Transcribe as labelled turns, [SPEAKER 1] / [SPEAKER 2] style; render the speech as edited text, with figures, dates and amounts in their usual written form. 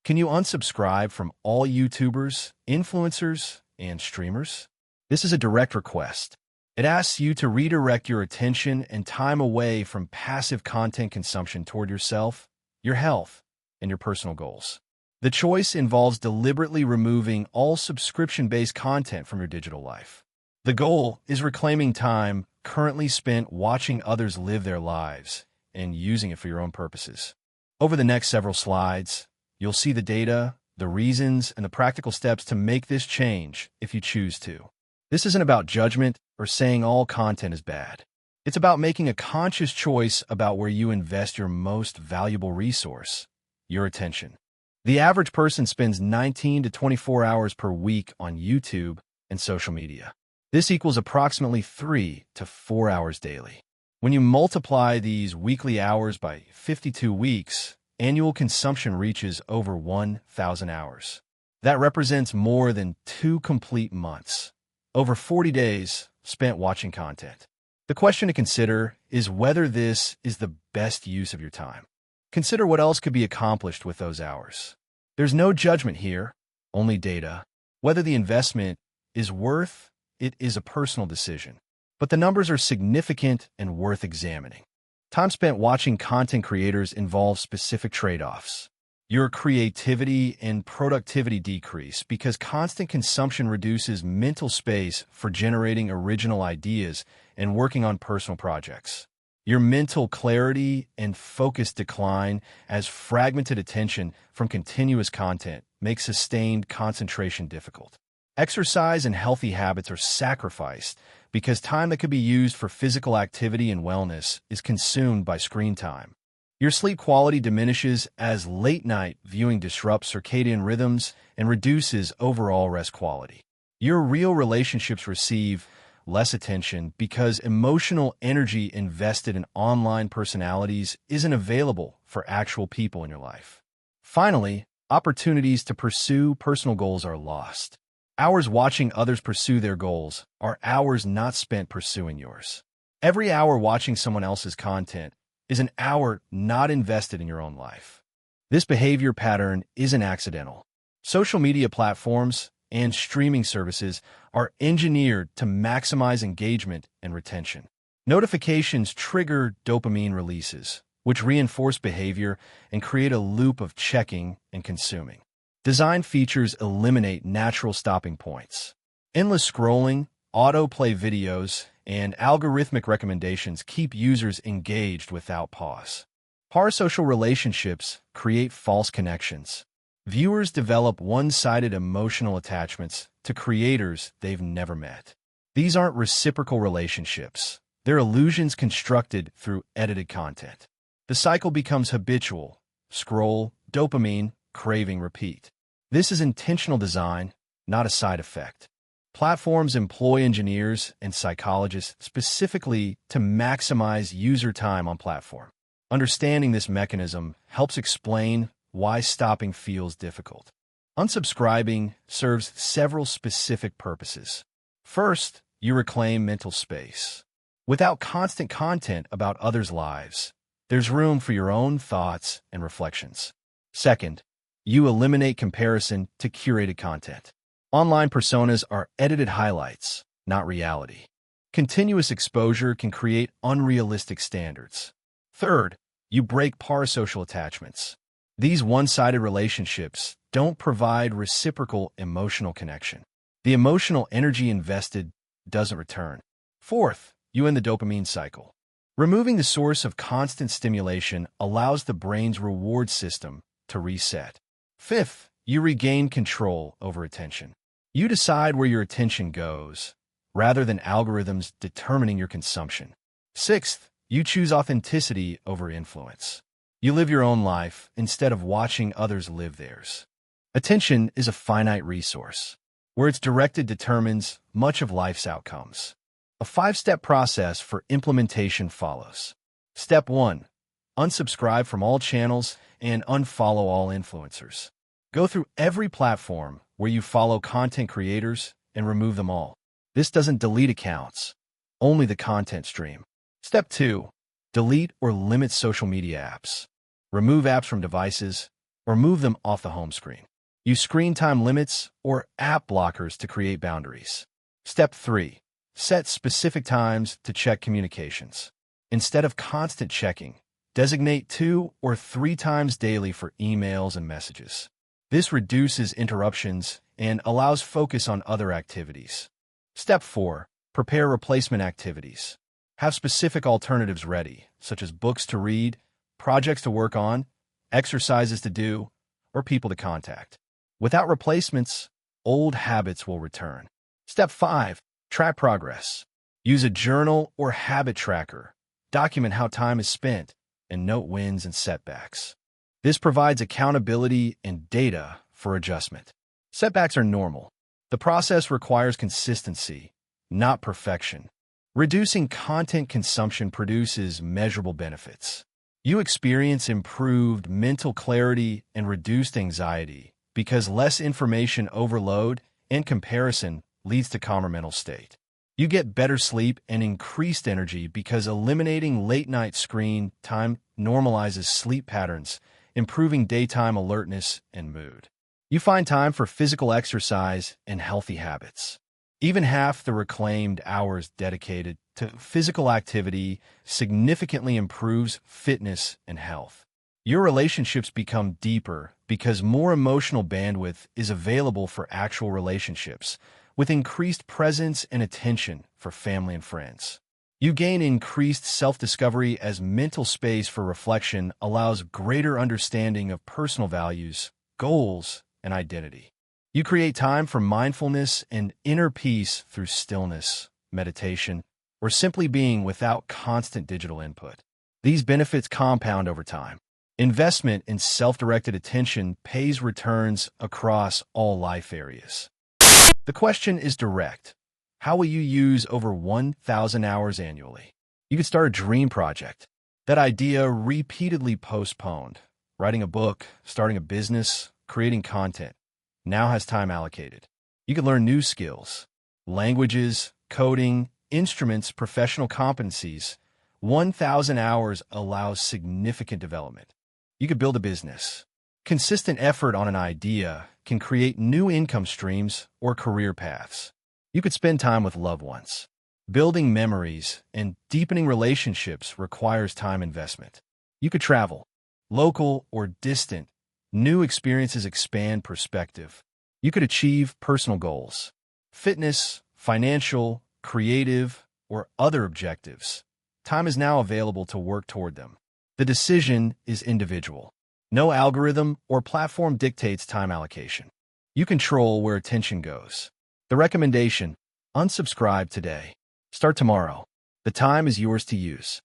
[SPEAKER 1] Can you unsubscribe from all YouTubers, influencers, and streamers? This is a direct request. It asks you to redirect your attention and time away from passive content consumption toward yourself, your health, and your personal goals. The choice involves deliberately removing all subscription-based content from your digital life. The goal is reclaiming time currently spent watching others live their lives and using it for your own purposes. Over the next several slides, you'll see the data, the reasons, and the practical steps to make this change if you choose to. This isn't about judgment or saying all content is bad. It's about making a conscious choice about where you invest your most valuable resource, your attention. The average person spends 19 to 24 hours per week on YouTube and social media. This equals approximately 3 to 4 hours daily. When you multiply these weekly hours by 52 weeks, annual consumption reaches over 1,000 hours. That represents more than 2 complete months, over 40 days spent watching content. The question to consider is whether this is the best use of your time. Consider what else could be accomplished with those hours. There's no judgment here, only data. Whether the investment is worth it is a personal decision, but the numbers are significant and worth examining. Time spent watching content creators involves specific trade-offs. Your creativity and productivity decrease because constant consumption reduces mental space for generating original ideas and working on personal projects. Your mental clarity and focus decline as fragmented attention from continuous content makes sustained concentration difficult. Exercise and healthy habits are sacrificed because time that could be used for physical activity and wellness is consumed by screen time. Your sleep quality diminishes as late-night viewing disrupts circadian rhythms and reduces overall rest quality. Your real relationships receive less attention because emotional energy invested in online personalities isn't available for actual people in your life. Finally, opportunities to pursue personal goals are lost. Hours watching others pursue their goals are hours not spent pursuing yours. Every hour watching someone else's content is an hour not invested in your own life. This behavior pattern isn't accidental. Social media platforms and streaming services are engineered to maximize engagement and retention. Notifications trigger dopamine releases, which reinforce behavior and create a loop of checking and consuming. Design features eliminate natural stopping points. Endless scrolling, autoplay videos, and algorithmic recommendations keep users engaged without pause. Parasocial relationships create false connections. Viewers develop one-sided emotional attachments to creators they've never met. These aren't reciprocal relationships. They're illusions constructed through edited content. The cycle becomes habitual. Scroll, dopamine, craving, repeat. This is intentional design, not a side effect. Platforms employ engineers and psychologists specifically to maximize user time on platform. Understanding this mechanism helps explain why stopping feels difficult. Unsubscribing serves several specific purposes. First, you reclaim mental space. Without constant content about others' lives, there's room for your own thoughts and reflections. Second, you eliminate comparison to curated content. Online personas are edited highlights, not reality. Continuous exposure can create unrealistic standards. Third, you break parasocial attachments. These one-sided relationships don't provide reciprocal emotional connection. The emotional energy invested doesn't return. Fourth, you end the dopamine cycle. Removing the source of constant stimulation allows the brain's reward system to reset. Fifth, you regain control over attention. You decide where your attention goes, rather than algorithms determining your consumption. Sixth, you choose authenticity over influence. You live your own life instead of watching others live theirs. Attention is a finite resource. Where it's directed determines much of life's outcomes. A 5-step process for implementation follows. Step 1. Unsubscribe from all channels and unfollow all influencers. Go through every platform where you follow content creators and remove them all. This doesn't delete accounts, only the content stream. Step 2. Delete or limit social media apps. Remove apps from devices or move them off the home screen. Use screen time limits or app blockers to create boundaries. Step 3. Set specific times to check communications. Instead of constant checking, designate 2 or 3 times daily for emails and messages. This reduces interruptions and allows focus on other activities. Step 4. Prepare replacement activities. Have specific alternatives ready, such as books to read, projects to work on, exercises to do, or people to contact. Without replacements, old habits will return. Step 5. Track progress. Use a journal or habit tracker. Document how time is spent and note wins and setbacks. This provides accountability and data for adjustment. Setbacks are normal. The process requires consistency, not perfection. Reducing content consumption produces measurable benefits. You experience improved mental clarity and reduced anxiety because less information overload and comparison leads to calmer mental state. You get better sleep and increased energy because eliminating late-night screen time normalizes sleep patterns, improving daytime alertness and mood. You find time for physical exercise and healthy habits. Even half the reclaimed hours dedicated to physical activity significantly improves fitness and health. Your relationships become deeper because more emotional bandwidth is available for actual relationships, with increased presence and attention for family and friends. You gain increased self-discovery as mental space for reflection allows greater understanding of personal values, goals, and identity. You create time for mindfulness and inner peace through stillness, meditation, or simply being without constant digital input. These benefits compound over time. Investment in self-directed attention pays returns across all life areas. The question is direct. How will you use over 1,000 hours annually? You could start a dream project. That idea repeatedly postponed. Writing a book, starting a business, creating content. Now has time allocated. You can learn new skills, languages, coding, instruments, professional competencies. 1,000 hours allows significant development. You could build a business. Consistent effort on an idea can create new income streams or career paths. You could spend time with loved ones. Building memories and deepening relationships requires time investment. You could travel, local or distant. New experiences expand perspective. You could achieve personal goals, fitness, financial, creative, or other objectives. Time is now available to work toward them. The decision is individual. No algorithm or platform dictates time allocation. You control where attention goes. The recommendation: unsubscribe today. Start tomorrow. The time is yours to use.